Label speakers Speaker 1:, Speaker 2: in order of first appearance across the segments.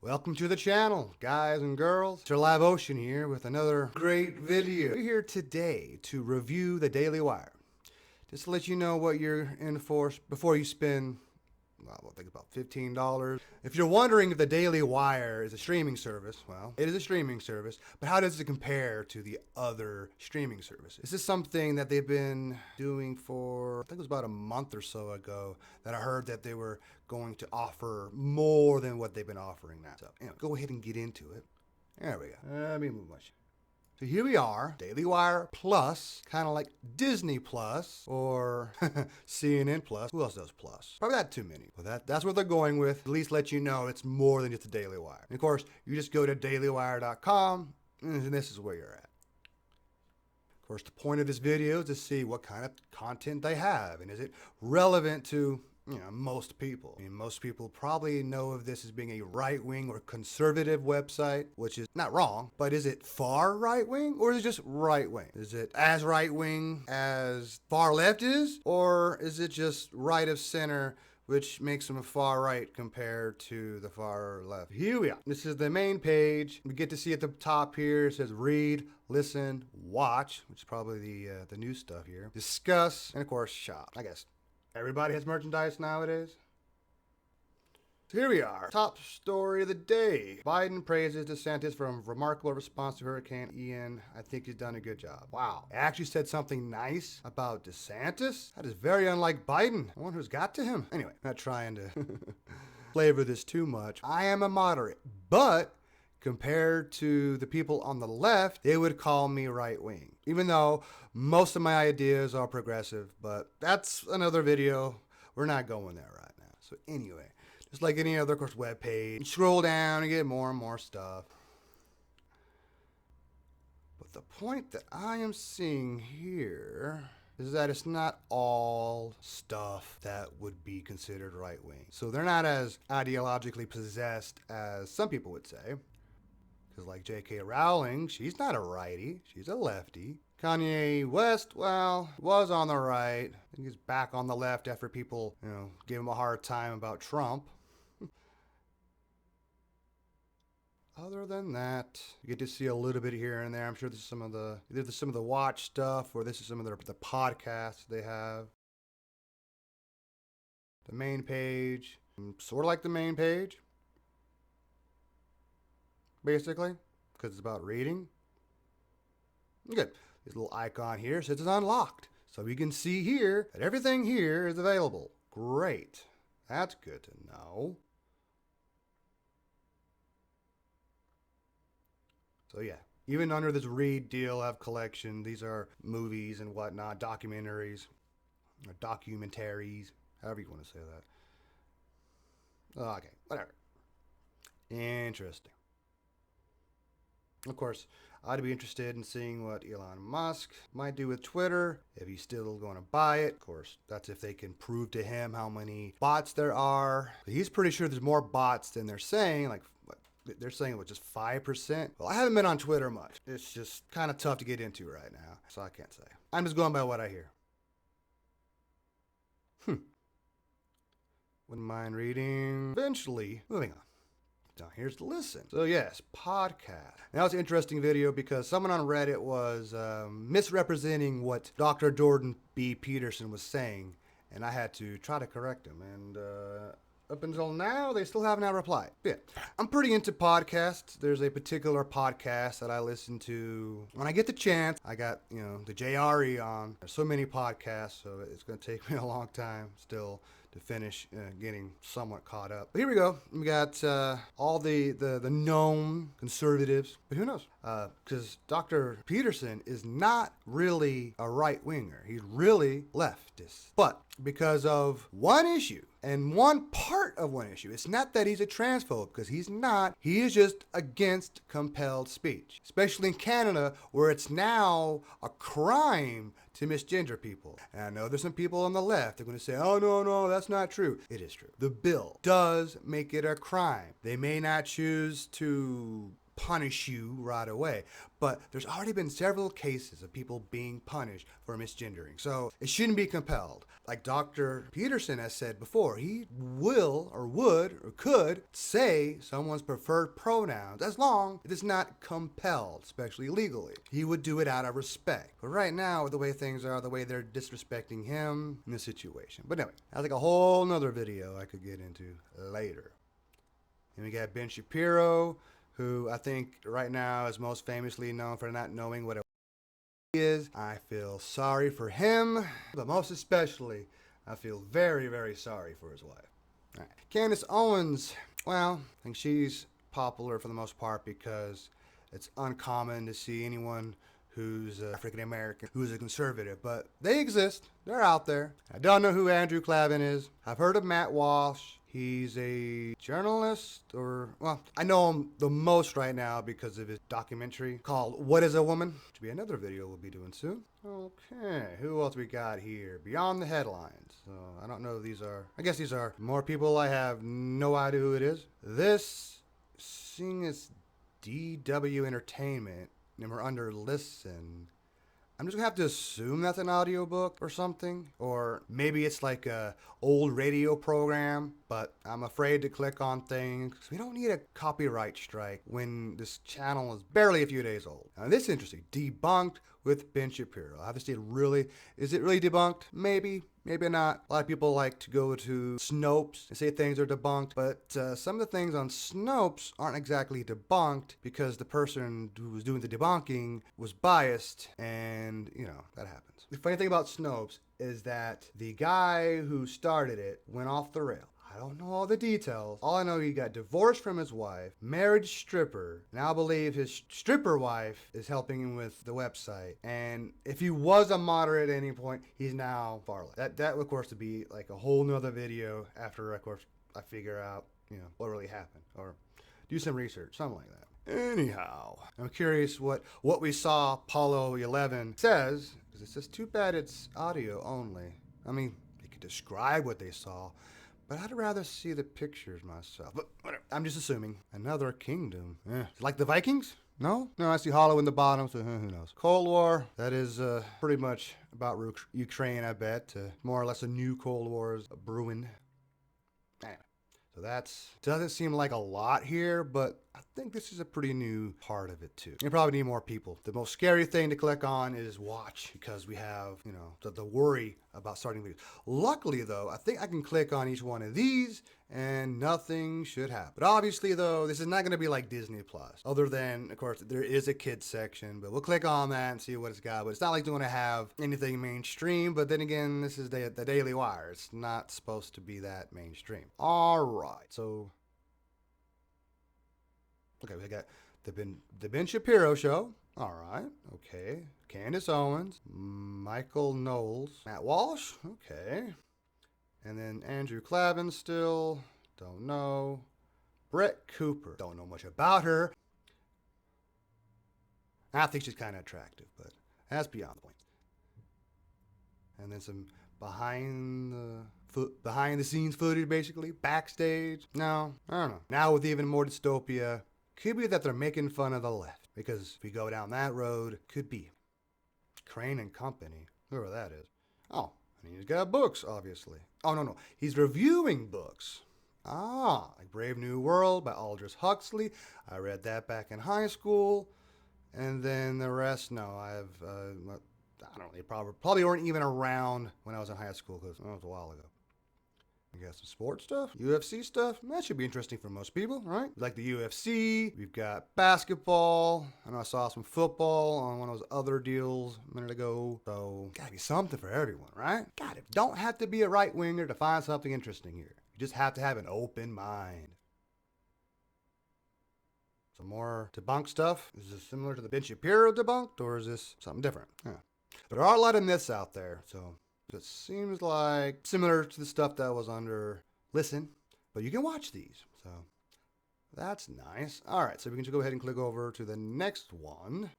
Speaker 1: Welcome to the channel, guys and girls. Sir Live Ocean here with another great video. We're here today to review the Daily Wire. Just to let you know what you're in for before you spend, well, I think about $15. If you're wondering if the Daily Wire is a streaming service, well, it is a streaming service, but how does it compare to the other streaming services? This is something that they've been doing for, I think it was about a month or so ago, that I heard that they were going to offer more than what they've been offering now. So anyway, go ahead and get into it. There we go. Let me move my shit. So here we are, Daily Wire Plus, kind of like Disney Plus or CNN Plus. Who else does Plus? Probably not too many. But that's what they're going with. At least let you know it's more than just a Daily Wire. And of course, you just go to dailywire.com and this is where you're at. Of course, the point of this video is to see what kind of content they have and is it relevant to most people. I mean, most people probably know of this as being a right-wing or conservative website, which is not wrong, but is it far right-wing or is it just right-wing? Is it as right-wing as far left is, or is it just right of center, which makes them a far right compared to the far left? Here we are. This is the main page. We get to see at the top here, it says read, listen, watch, which is probably the new stuff here, discuss, and of course, shop. I guess everybody has merchandise nowadays. So here we are. Top story of the day. Biden praises DeSantis for a remarkable response to Hurricane Ian. I think he's done a good job. Wow. I actually said something nice about DeSantis? That is very unlike Biden. I wonder who's got to him. Anyway, I'm not trying to flavor this too much. I am a moderate, but compared to the people on the left, they would call me right-wing, even though most of my ideas are progressive, but that's another video. We're not going there right now. So anyway, just like any other, of course, web page, scroll down and get more and more stuff. But the point that I am seeing here is that it's not all stuff that would be considered right-wing. So they're not as ideologically possessed as some people would say. Like J.K. Rowling, she's not a righty, she's a lefty. Kanye West, well, was on the right. I think he's back on the left after people, gave him a hard time about Trump. Other than that, you get to see a little bit here and there. I'm sure this is some of the watch stuff, or this is some of the podcasts they have. The main page, sort of like the main page, basically, because it's about reading. Good. This little icon here says it's unlocked. So you can see here that everything here is available. Great. That's good to know. So yeah, even under this read deal, I have collection. These are movies and whatnot, documentaries, or documentaries, however you want to say that. Okay, whatever. Interesting. Of course, I'd be interested in seeing what Elon Musk might do with Twitter, if he's still going to buy it. Of course, that's if they can prove to him how many bots there are. He's pretty sure there's more bots than they're saying, like they're saying it was just 5%. Well, I haven't been on Twitter much. It's just kind of tough to get into right now, so I can't say. I'm just going by what I hear. Wouldn't mind reading. Eventually, moving on. Now here's the listen. So yes, podcast. Now it's an interesting video because someone on Reddit was misrepresenting what Dr. Jordan B. Peterson was saying, and I had to try to correct him. And up until now, they still have not replied. Yeah. I'm pretty into podcasts. There's a particular podcast that I listen to when I get the chance. I got, the JRE on. There's so many podcasts, so it's going to take me a long time still to finish getting somewhat caught up. But here we go. We got all the known conservatives, but who knows? Because Dr. Peterson is not really a right-winger. He's really leftist. But because of one issue, and one part of one issue, it's not that he's a transphobe, because he's not. He is just against compelled speech, especially in Canada, where it's now a crime to misgender people. And I know there's some people on the left that are going to say, oh, no, that's not true. It is true. The bill does make it a crime. They may not choose to punish you right away. But there's already been several cases of people being punished for misgendering. So it shouldn't be compelled. Like Dr. Peterson has said before, he will or would or could say someone's preferred pronouns as long as it's not compelled, especially legally. He would do it out of respect. But right now, with the way things are, the way they're disrespecting him in this situation. But anyway, that's like a whole nother video I could get into later. And we got Ben Shapiro, who I think right now is most famously known for not knowing what a is. I feel sorry for him, but most especially, I feel very, very sorry for his wife. All right. Candace Owens, well, I think she's popular for the most part because it's uncommon to see anyone who's African American, who's a conservative, but they exist. They're out there. I don't know who Andrew Klavan is. I've heard of Matt Walsh. He's a journalist, or, well, I know him the most right now because of his documentary called What is a Woman? Which will be another video we'll be doing soon. Okay, who else we got here? Beyond the Headlines. So I don't know if these are, I guess these are more people. I have no idea who it is. This, seeing as DW Entertainment, and we're under Listen, I'm just gonna have to assume that's an audiobook or something, or maybe it's like a old radio program, but I'm afraid to click on things because we don't need a copyright strike when this channel is barely a few days old. Now this is interesting. Debunked with Ben Shapiro. Obviously, is it really debunked? Maybe, maybe not. A lot of people like to go to Snopes and say things are debunked, but some of the things on Snopes aren't exactly debunked because the person who was doing the debunking was biased, and, you know, that happens. The funny thing about Snopes is that the guy who started it went off the rail. I don't know all the details. All I know, he got divorced from his wife, married stripper. Now I believe his stripper wife is helping him with the website. And if he was a moderate at any point, he's now far left. That of course would be like a whole nother video after, of course, I figure out, you know, what really happened, or do some research, something like that. Anyhow, I'm curious what we saw Apollo 11 says, because it's just too bad it's audio only. I mean, they could describe what they saw, but I'd rather see the pictures myself. But whatever. I'm just assuming. Another kingdom. Like the Vikings? No? No, I see hollow in the bottom, so who knows. Cold War, that is pretty much about Ukraine, I bet. More or less a new Cold War is brewing. Anyway. So that's, doesn't seem like a lot here, but I think this is a pretty new part of it too. You probably need more people. The most scary thing to click on is watch, because we have, you know, the worry about starting videos. Luckily though, I think I can click on each one of these and nothing should happen. But obviously though, this is not going to be like Disney Plus. Other than, of course, there is a kids section, but we'll click on that and see what it's got. But it's not like it's going to have anything mainstream. But then again, this is the Daily Wire. It's not supposed to be that mainstream. All right, so okay, we got the Ben Shapiro show. All right, okay. Candace Owens, Michael Knowles, Matt Walsh, okay. And then Andrew Klavan still, don't know. Brett Cooper, don't know much about her. I think she's kind of attractive, but that's beyond the point. And then some behind the scenes footage, basically, backstage. No, I don't know. Now with even more dystopia, could be that they're making fun of the left, because if we go down that road, could be Crane and Company, whoever that is. Oh, and he's got books, obviously. Oh, no, he's reviewing books. Ah, like Brave New World by Aldous Huxley. I read that back in high school. And then the rest, no, I don't know, they probably weren't even around when I was in high school, because that was a while ago. We got some sports stuff, UFC stuff. That should be interesting for most people, right? Like the UFC, we've got basketball. I know I saw some football on one of those other deals a minute ago. So, gotta be something for everyone, right? God, it don't have to be a right-winger to find something interesting here. You just have to have an open mind. Some more debunk stuff. Is this similar to the Ben Shapiro debunked, or is this something different? Yeah. But there are a lot of myths out there, so it seems like similar to the stuff that was under Listen, but you can watch these, so that's nice. All right, so we can just go ahead and click over to the next one.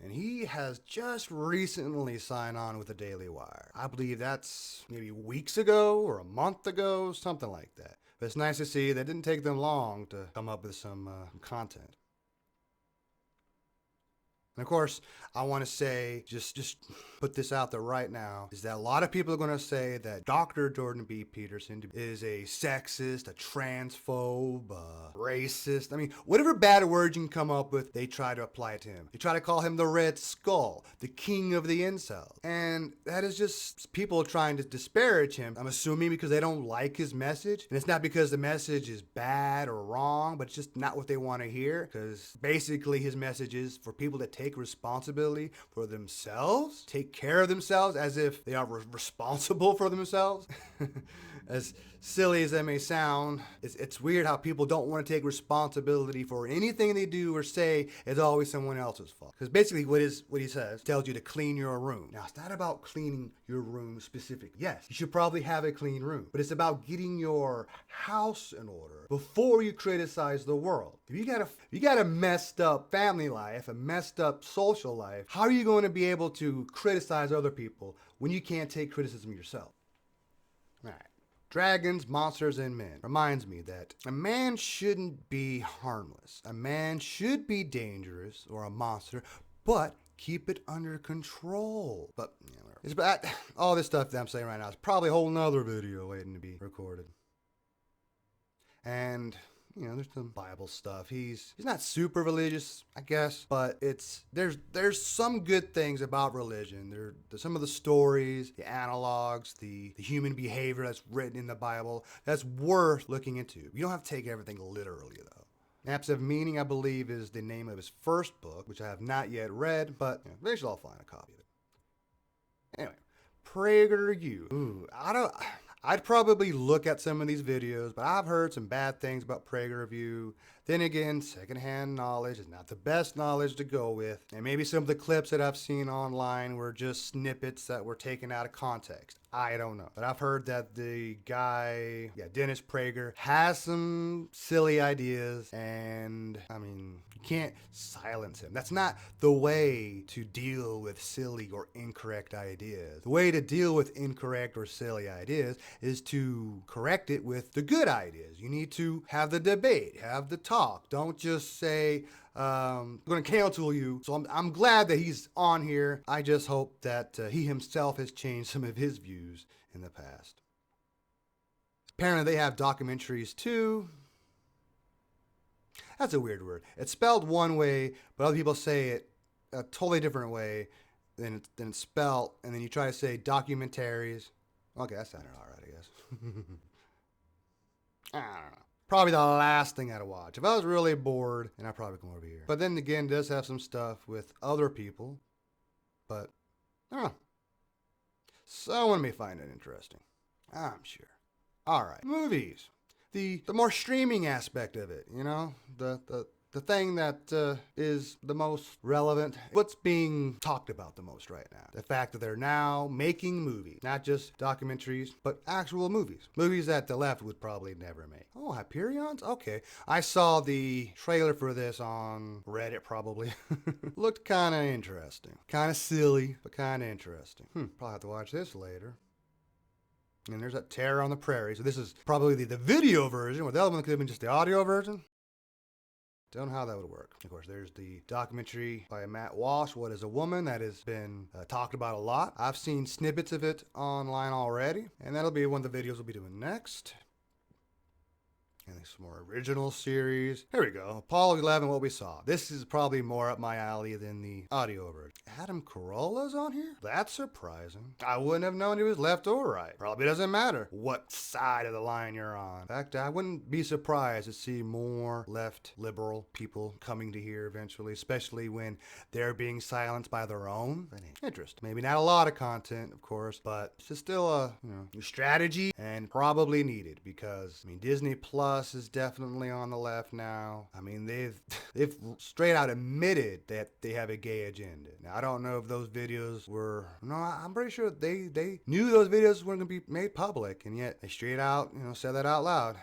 Speaker 1: And he has just recently signed on with the Daily Wire. I believe that's maybe weeks ago or a month ago, something like that. But it's nice to see that it didn't take them long to come up with some content. And of course, I want to say, just put this out there right now, is that a lot of people are going to say that Dr. Jordan B. Peterson is a sexist, a transphobe, a racist. I mean, whatever bad words you can come up with, they try to apply it to him. They try to call him the Red Skull, the king of the incels. And that is just people trying to disparage him, I'm assuming because they don't like his message. And it's not because the message is bad or wrong, but it's just not what they want to hear. Because basically his message is for people to take responsibility for themselves, take care of themselves as if they are responsible for themselves. As silly as that may sound, it's weird how people don't want to take responsibility for anything they do or say. Is always someone else's fault. Because basically what he says tells you to clean your room. Now, it's not about cleaning your room specifically. Yes, you should probably have a clean room, but it's about getting your house in order before you criticize the world. If you got a messed up family life, a messed up social life, how are you going to be able to criticize other people when you can't take criticism yourself? All right. Dragons, monsters, and men reminds me that a man shouldn't be harmless. A man should be dangerous or a monster, but keep it under control. But all this stuff that I'm saying right now is probably a whole nother video waiting to be recorded. And there's some Bible stuff. He's not super religious, I guess, but there's some good things about religion. There's some of the stories, the analogs, the human behavior that's written in the Bible that's worth looking into. You don't have to take everything literally, though. Maps of Meaning, I believe, is the name of his first book, which I have not yet read, but eventually I'll find a copy of it. Anyway, PragerU. Ooh, I'd probably look at some of these videos, but I've heard some bad things about PragerU. Then again, secondhand knowledge is not the best knowledge to go with. And maybe some of the clips that I've seen online were just snippets that were taken out of context. I don't know. But I've heard that the guy, Dennis Prager, has some silly ideas. And, you can't silence him. That's not the way to deal with silly or incorrect ideas. The way to deal with incorrect or silly ideas is to correct it with the good ideas. You need to have the debate, have the talk. Don't just say, I'm going to cancel you. So I'm glad that he's on here. I just hope that he himself has changed some of his views in the past. Apparently they have documentaries too. That's a weird word. It's spelled one way, but other people say it a totally different way than it's spelled. And then you try to say documentaries. Okay, that sounded all right, I guess. I don't know. Probably the last thing I'd watch. If I was really bored, then I'd probably come over here. But then again, it does have some stuff with other people. But, I don't know. Someone may find it interesting. I'm sure. All right, movies. The more streaming aspect of it, the thing that is the most relevant, what's being talked about the most right now. The fact that they're now making movies, not just documentaries, but actual movies. Movies that the left would probably never make. Oh, Hyperions? Okay. I saw the trailer for this on Reddit probably. Looked kind of interesting. Kind of silly, but kind of interesting. Probably have to watch this later. And there's that Terror on the Prairie. So this is probably the video version, or the other one could have been just the audio version. Don't know how that would work. Of course, there's the documentary by Matt Walsh, What is a Woman? That has been talked about a lot. I've seen snippets of it online already, and that'll be one of the videos we'll be doing next. And there's some more original series. Here we go. Apollo 11, What We Saw. This is probably more up my alley than the audio version. Adam Carolla's on here? That's surprising. I wouldn't have known he was left or right. Probably doesn't matter what side of the line you're on. In fact, I wouldn't be surprised to see more left liberal people coming to here eventually, especially when they're being silenced by their own. Interesting. Maybe not a lot of content, of course, but it's still a strategy and probably needed because, Disney Plus is definitely on the left now. They've straight out admitted that they have a gay agenda. Now, I don't know if those videos were... No, I'm pretty sure they knew those videos weren't going to be made public, and yet they straight out, said that out loud.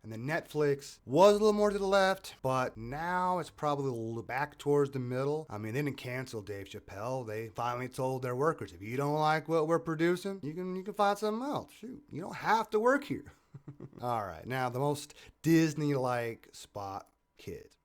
Speaker 1: And then Netflix was a little more to the left, but now it's probably a little back towards the middle. They didn't cancel Dave Chappelle. They finally told their workers, if you don't like what we're producing, you can find something else. Shoot, you don't have to work here. All right, now the most Disney-like spot, kids.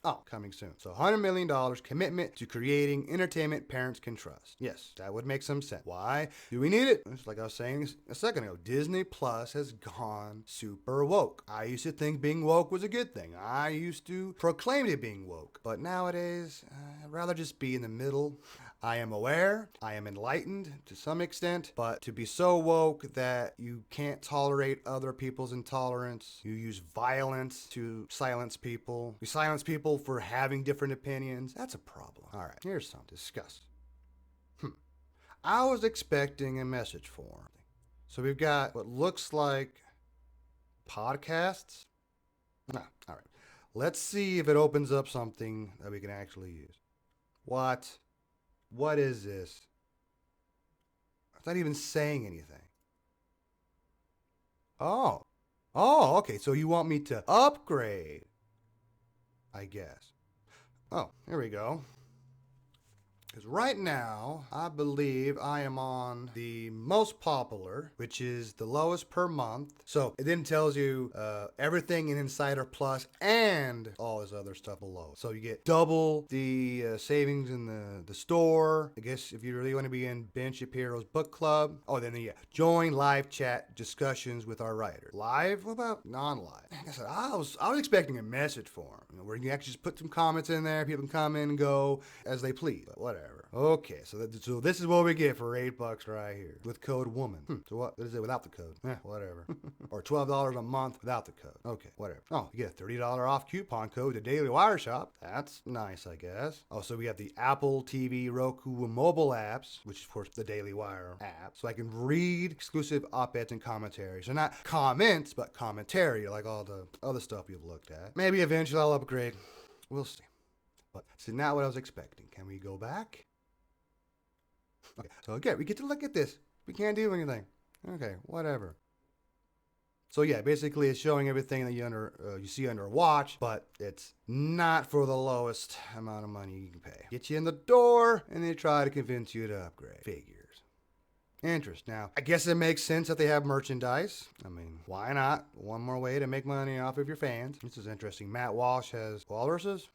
Speaker 1: Oh, coming soon. So $100 million commitment to creating entertainment parents can trust. Yes, that would make some sense. Why do we need it? It's like I was saying a second ago, Disney Plus has gone super woke. I used to think being woke was a good thing. I used to proclaim it being woke. But nowadays, I'd rather just be in the middle. I am aware, I am enlightened to some extent, but to be so woke that you can't tolerate other people's intolerance, you use violence to silence people, you silence people for having different opinions, that's a problem. All right, here's some. Discuss. I was expecting a message form. So we've got what looks like podcasts. All right. Let's see if it opens up something that we can actually use. What is this? It's not even saying anything. Oh. Oh, okay. So you want me to upgrade, I guess. Oh, here we go. Because right now, I believe I am on the most popular, which is the lowest per month. So it then tells you everything in Insider Plus and all this other stuff below. So you get double the savings in the store. I guess if you really want to be in Ben Shapiro's book club. Oh, then join live chat discussions with our writers. Live? What about non-live? Like I said, I was expecting a message form, where you can actually just put some comments in there. People can come in and go as they please. But whatever. Okay, so this is what we get for $8 right here with code WOMAN. So what is it without the code? Whatever. Or $12 a month without the code. Okay, whatever. Oh, you get a $30 off coupon code to Daily Wire Shop. That's nice, I guess. Oh, so we have the Apple TV, Roku, and mobile apps, which is, of course, the Daily Wire app. So I can read exclusive op-eds and commentaries. So not comments, but commentary, like all the other stuff you've looked at. Maybe eventually I'll upgrade. We'll see. But it's not what I was expecting. Can we go back? Okay, so again, we get to look at this. We can't do anything. Okay, whatever. So yeah, basically it's showing everything that you see under watch, but it's not for the lowest amount of money you can pay. Get you in the door, and they try to convince you to upgrade. Figures. Interest. Now, I guess it makes sense that they have merchandise. I mean, why not? One more way to make money off of your fans. This is interesting. Matt Walsh has walruses.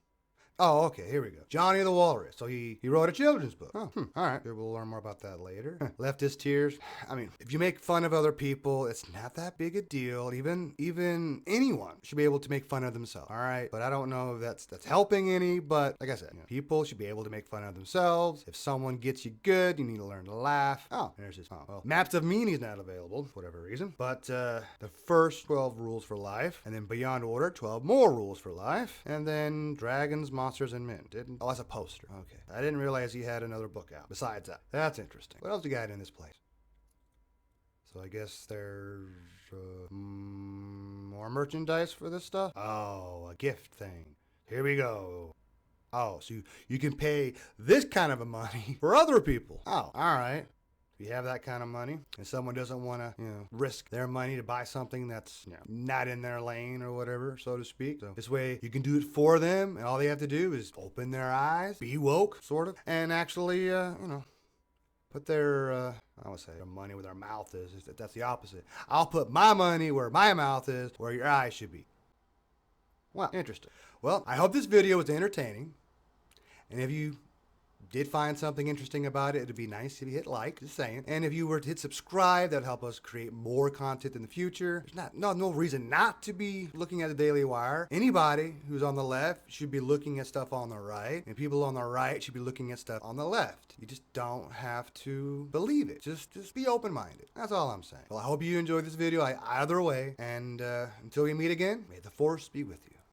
Speaker 1: Oh, okay, here we go. Johnny the Walrus. So he wrote a children's book. Oh, all right. Maybe we'll learn more about that later. Leftist tears. I mean, if you make fun of other people, it's not that big a deal. Even anyone should be able to make fun of themselves. All right. But I don't know if that's helping any. But like I said, people should be able to make fun of themselves. If someone gets you good, you need to learn to laugh. Oh, there's this. Oh, well, Maps of Meaning not available for whatever reason. But the first 12 rules for life, and then Beyond Order, 12 more rules for life, and then Dragons, Monsters, and Men. Oh, that's a poster. Okay. I didn't realize he had another book out besides that. That's interesting. What else you got in this place? So I guess there's more merchandise for this stuff. Oh, a gift thing. Here we go. Oh, so you can pay this kind of a money for other people. Oh, all right. If you have that kind of money and someone doesn't want to, risk their money to buy something that's not in their lane or whatever, so to speak. So this way you can do it for them, and all they have to do is open their eyes, be woke, sort of, and actually, put their, I would say, their money where their mouth is. That's the opposite. I'll put my money where my mouth is, where your eyes should be. Well, interesting. Well, I hope this video was entertaining, and if you did find something interesting about it, it'd be nice if you hit like, just saying. And if you were to hit subscribe, that'd help us create more content in the future. There's no reason not to be looking at the Daily Wire. Anybody who's on the left should be looking at stuff on the right, and people on the right should be looking at stuff on the left. You just don't have to believe it. Just be open-minded. That's all I'm saying. Well, I hope you enjoyed this video either way, and until we meet again, may the force be with you.